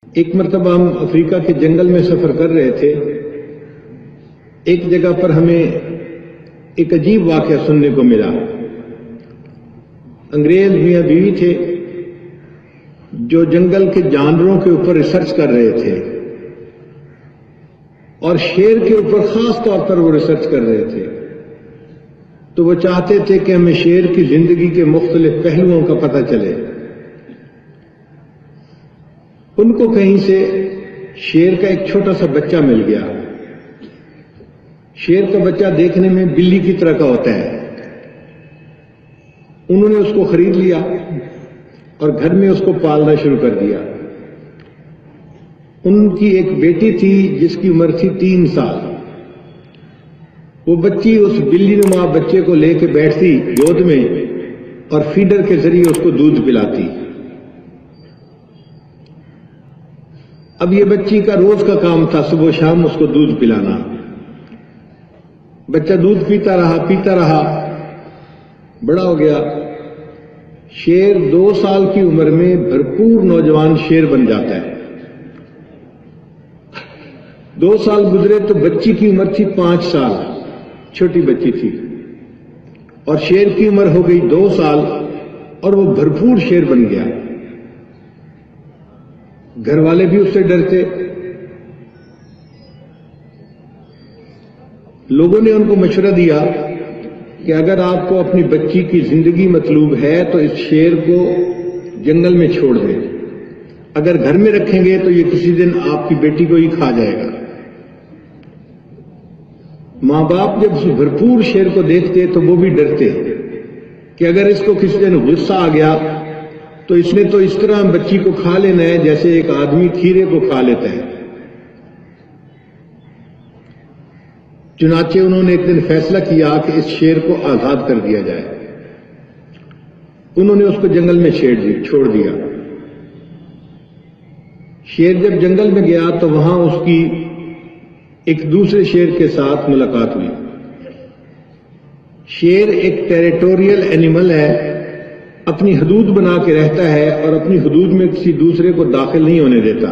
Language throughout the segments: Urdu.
ایک مرتبہ ہم افریقہ کے جنگل میں سفر کر رہے تھے. ایک جگہ پر ہمیں ایک عجیب واقعہ سننے کو ملا. انگریز میاں بیوی تھے جو جنگل کے جانوروں کے اوپر ریسرچ کر رہے تھے اور شیر کے اوپر خاص طور پر وہ ریسرچ کر رہے تھے. تو وہ چاہتے تھے کہ ہمیں شیر کی زندگی کے مختلف پہلوؤں کا پتہ چلے. ان کو کہیں سے شیر کا ایک چھوٹا سا بچہ مل گیا. شیر کا بچہ دیکھنے میں بلی کی طرح کا ہوتا ہے. انہوں نے اس کو خرید لیا اور گھر میں اس کو پالنا شروع کر دیا. ان کی ایک بیٹی تھی جس کی عمر تھی 3 سال. وہ بچی اس بلی نما بچے کو لے کے بیٹھتی گود میں اور فیڈر کے ذریعے اس کو دودھ پلاتی. اب یہ بچی کا روز کا کام تھا صبح و شام اس کو دودھ پلانا. بچہ دودھ پیتا رہا بڑا ہو گیا. شیر 2 سال کی عمر میں بھرپور نوجوان شیر بن جاتا ہے. 2 سال گزرے تو بچی کی عمر تھی 5 سال، چھوٹی بچی تھی، اور شیر کی عمر ہو گئی 2 سال اور وہ بھرپور شیر بن گیا. گھر والے بھی اس سے ڈرتے. لوگوں نے ان کو مشورہ دیا کہ اگر آپ کو اپنی بچی کی زندگی مطلوب ہے تو اس شیر کو جنگل میں چھوڑ دیں. اگر گھر میں رکھیں گے تو یہ کسی دن آپ کی بیٹی کو ہی کھا جائے گا. ماں باپ جب اس بھرپور شیر کو دیکھتے تو وہ بھی ڈرتے کہ اگر اس کو کسی دن غصہ آ گیا تو اس نے تو اس طرح بچی کو کھا لینا ہے جیسے ایک آدمی کھیرے کو کھا لیتا ہے. چنانچہ انہوں نے ایک دن فیصلہ کیا کہ اس شیر کو آزاد کر دیا جائے. انہوں نے اس کو جنگل میں چھوڑ دیا. شیر جب جنگل میں گیا تو وہاں اس کی ایک دوسرے شیر کے ساتھ ملاقات ہوئی. شیر ایک ٹیریٹوریل اینیمل ہے، اپنی حدود بنا کے رہتا ہے اور اپنی حدود میں کسی دوسرے کو داخل نہیں ہونے دیتا.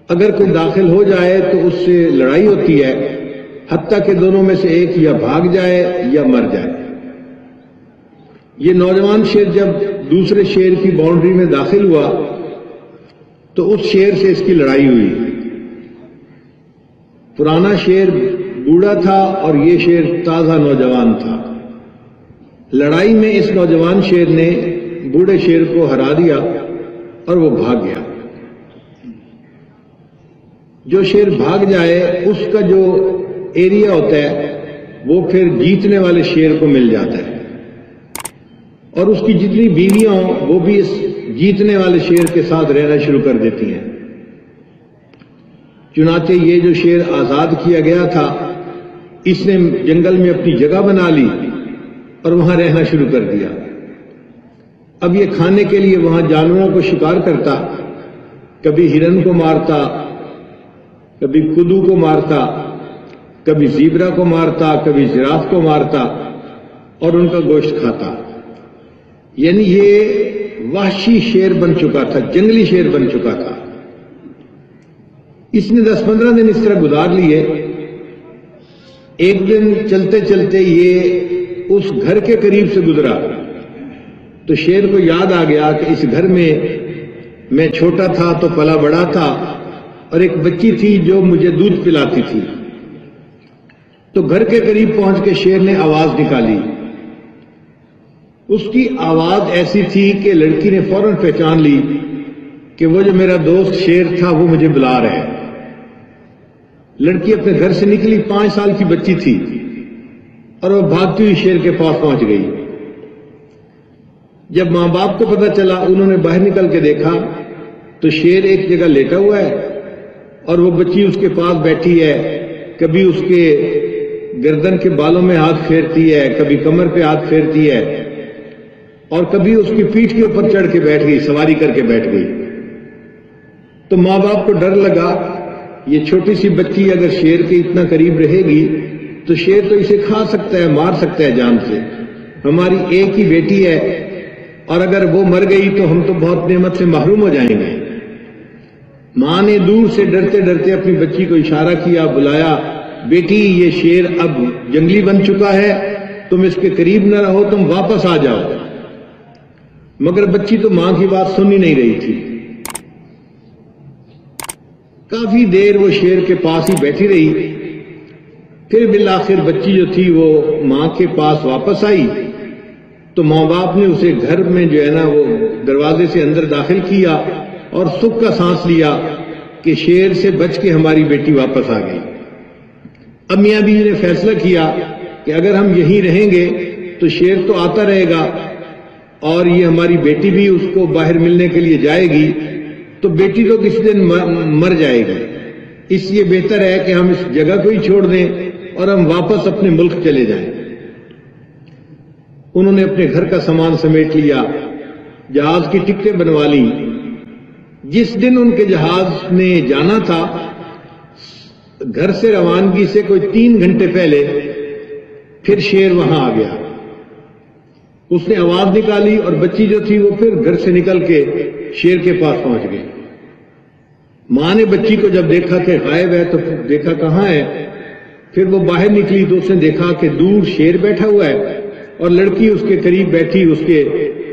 اگر کوئی داخل ہو جائے تو اس سے لڑائی ہوتی ہے، حتیٰ کہ دونوں میں سے ایک یا بھاگ جائے یا مر جائے. یہ نوجوان شیر جب دوسرے شیر کی باؤنڈری میں داخل ہوا تو اس شیر سے اس کی لڑائی ہوئی. پرانا شیر بوڑھا تھا اور یہ شیر تازہ نوجوان تھا. لڑائی میں اس نوجوان شیر نے بوڑھے شیر کو ہرا دیا اور وہ بھاگ گیا. جو شیر بھاگ جائے اس کا جو ایریا ہوتا ہے وہ پھر جیتنے والے شیر کو مل جاتا ہے، اور اس کی جتنی بیویاں ہوں وہ بھی اس جیتنے والے شیر کے ساتھ رہنا شروع کر دیتی ہیں. چنانچہ یہ جو شیر آزاد کیا گیا تھا اس نے جنگل میں اپنی جگہ بنا لی اور وہاں رہنا شروع کر دیا. اب یہ کھانے کے لیے وہاں جانوروں کو شکار کرتا. کبھی ہرن کو مارتا، کبھی کدو کو مارتا، کبھی زیبرا کو مارتا، کبھی جراف کو مارتا اور ان کا گوشت کھاتا. یعنی یہ وحشی شیر بن چکا تھا، جنگلی شیر بن چکا تھا. اس نے 10-15 دن اس طرح گزار لیے. ایک دن چلتے چلتے یہ اس گھر کے قریب سے گزرا تو شیر کو یاد آ گیا کہ اس گھر میں چھوٹا تھا تو پلا بڑا تھا اور ایک بچی تھی جو مجھے دودھ پلاتی تھی. تو گھر کے قریب پہنچ کے شیر نے آواز نکالی. اس کی آواز ایسی تھی کہ لڑکی نے فوراً پہچان لی کہ وہ جو میرا دوست شیر تھا وہ مجھے بلا رہا ہے. لڑکی اپنے گھر سے نکلی، 5 سال کی بچی تھی، اور وہ بھاگتی ہوئی شیر کے پاس پہنچ گئی. جب ماں باپ کو پتہ چلا انہوں نے باہر نکل کے دیکھا تو شیر ایک جگہ لیٹا ہوا ہے اور وہ بچی اس کے پاس بیٹھی ہے. کبھی اس کے گردن کے بالوں میں ہاتھ پھیرتی ہے، کبھی کمر پہ ہاتھ پھیرتی ہے، اور کبھی اس کی پیٹھ کے اوپر چڑھ کے بیٹھ گئی، سواری کر کے بیٹھ گئی. تو ماں باپ کو ڈر لگا یہ چھوٹی سی بچی اگر شیر کے اتنا قریب رہے گی تو شیر تو اسے کھا سکتا ہے، مار سکتا ہے جان سے. ہماری ایک ہی بیٹی ہے اور اگر وہ مر گئی تو ہم تو بہت نعمت سے محروم ہو جائیں گے. ماں نے دور سے ڈرتے ڈرتے اپنی بچی کو اشارہ کیا، بلایا، بیٹی یہ شیر اب جنگلی بن چکا ہے، تم اس کے قریب نہ رہو، تم واپس آ جاؤ۔ مگر بچی تو ماں کی بات سن ہی نہیں رہی تھی۔ کافی دیر وہ شیر کے پاس ہی بیٹھی رہی، پھر بالآخر بچی جو تھی وہ ماں کے پاس واپس آئی تو ماں باپ نے اسے گھر میں جو ہے نا وہ دروازے سے اندر داخل کیا اور سکھ کا سانس لیا کہ شیر سے بچ کے ہماری بیٹی واپس آ گئی۔ اب میاں بیوی نے فیصلہ کیا کہ اگر ہم یہیں رہیں گے تو شیر تو آتا رہے گا اور یہ ہماری بیٹی بھی اس کو باہر ملنے کے لیے جائے گی تو بیٹی تو کسی دن مر جائے گی، اس لیے بہتر ہے کہ ہم اس جگہ کو ہی چھوڑ دیں اور ہم واپس اپنے ملک چلے جائیں۔ انہوں نے اپنے گھر کا سامان سمیٹ لیا، جہاز کی ٹکٹیں بنوا لی۔ جس دن ان کے جہاز نے جانا تھا، گھر سے روانگی سے کوئی 3 گھنٹے پہلے پھر شیر وہاں آ گیا۔ اس نے آواز نکالی اور بچی جو تھی وہ پھر گھر سے نکل کے شیر کے پاس پہنچ گئی۔ ماں نے بچی کو جب دیکھا کہ غائب ہے تو دیکھا کہاں ہے، پھر وہ باہر نکلی تو اس نے دیکھا کہ دور شیر بیٹھا ہوا ہے اور لڑکی اس کے قریب بیٹھی اس کے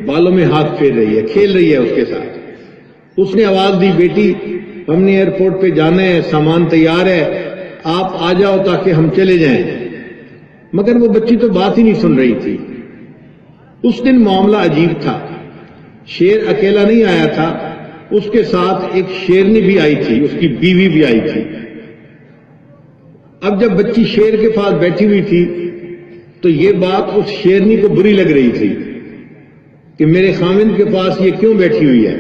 بالوں میں ہاتھ پھیر رہی ہے، کھیل رہی ہے اس کے ساتھ۔ اس نے آواز دی، بیٹی ہم نے ایئرپورٹ پہ جانا ہے، سامان تیار ہے، آپ آ جاؤ تاکہ ہم چلے جائیں۔ مگر وہ بچی تو بات ہی نہیں سن رہی تھی۔ اس دن معاملہ عجیب تھا، شیر اکیلا نہیں آیا تھا، اس کے ساتھ ایک شیرنی بھی آئی تھی، اس کی بیوی بھی آئی تھی۔ اب جب بچی شیر کے پاس بیٹھی ہوئی تھی تو یہ بات اس شیرنی کو بری لگ رہی تھی کہ میرے خاوند کے پاس یہ کیوں بیٹھی ہوئی ہے۔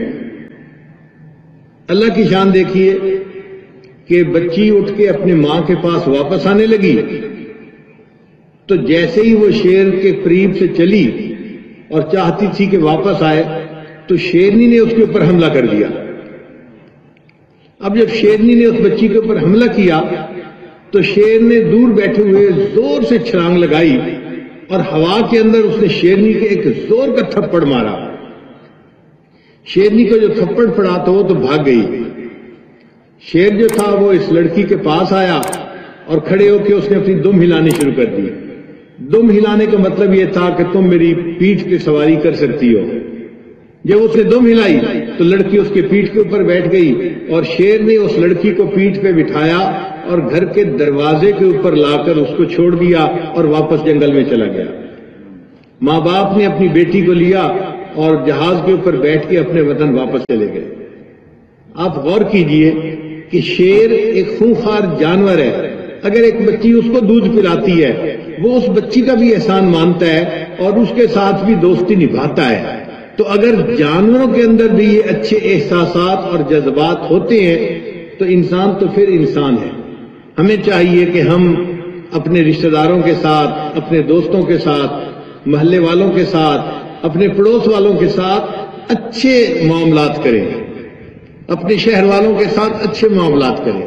اللہ کی شان دیکھیے کہ بچی اٹھ کے اپنے ماں کے پاس واپس آنے لگی تو جیسے ہی وہ شیر کے قریب سے چلی اور چاہتی تھی کہ واپس آئے تو شیرنی نے اس کے اوپر حملہ کر دیا۔ اب جب شیرنی نے اس بچی کے اوپر حملہ کیا تو شیر نے دور بیٹھے ہوئے زور سے چھلانگ لگائی اور ہوا کے اندر اس نے شیرنی کے ایک زور کا تھپڑ مارا۔ شیرنی کو جو تھپڑ پڑا تو وہ تو بھاگ گئی۔ شیر جو تھا وہ اس لڑکی کے پاس آیا اور کھڑے ہو کے اس نے اپنی دم ہلانی شروع کر دی۔ دم ہلانے کا مطلب یہ تھا کہ تم میری پیٹھ پہ سواری کر سکتی ہو۔ جب اس نے دم ہلائی تو لڑکی اس کے پیٹھ کے اوپر بیٹھ گئی اور شیر نے اس لڑکی کو پیٹھ پہ بٹھایا اور گھر کے دروازے کے اوپر لا کر اس کو چھوڑ دیا اور واپس جنگل میں چلا گیا۔ ماں باپ نے اپنی بیٹی کو لیا اور جہاز کے اوپر بیٹھ کے اپنے وطن واپس چلے گئے۔ آپ غور کیجئے کہ شیر ایک خونخوار جانور ہے، اگر ایک بچی اس کو دودھ پلاتی ہے وہ اس بچی کا بھی احسان مانتا ہے اور اس کے ساتھ بھی دوستی نبھاتا ہے۔ تو اگر جانوروں کے اندر بھی یہ اچھے احساسات اور جذبات ہوتے ہیں تو انسان تو پھر انسان ہے۔ ہمیں چاہیے کہ ہم اپنے رشتہ داروں کے ساتھ، اپنے دوستوں کے ساتھ، محلے والوں کے ساتھ، اپنے پڑوس والوں کے ساتھ اچھے معاملات کریں، اپنے شہر والوں کے ساتھ اچھے معاملات کریں۔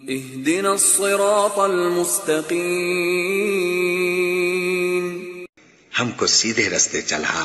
اهدنا الصراط المستقیم، ہم کو سیدھے رستے چلا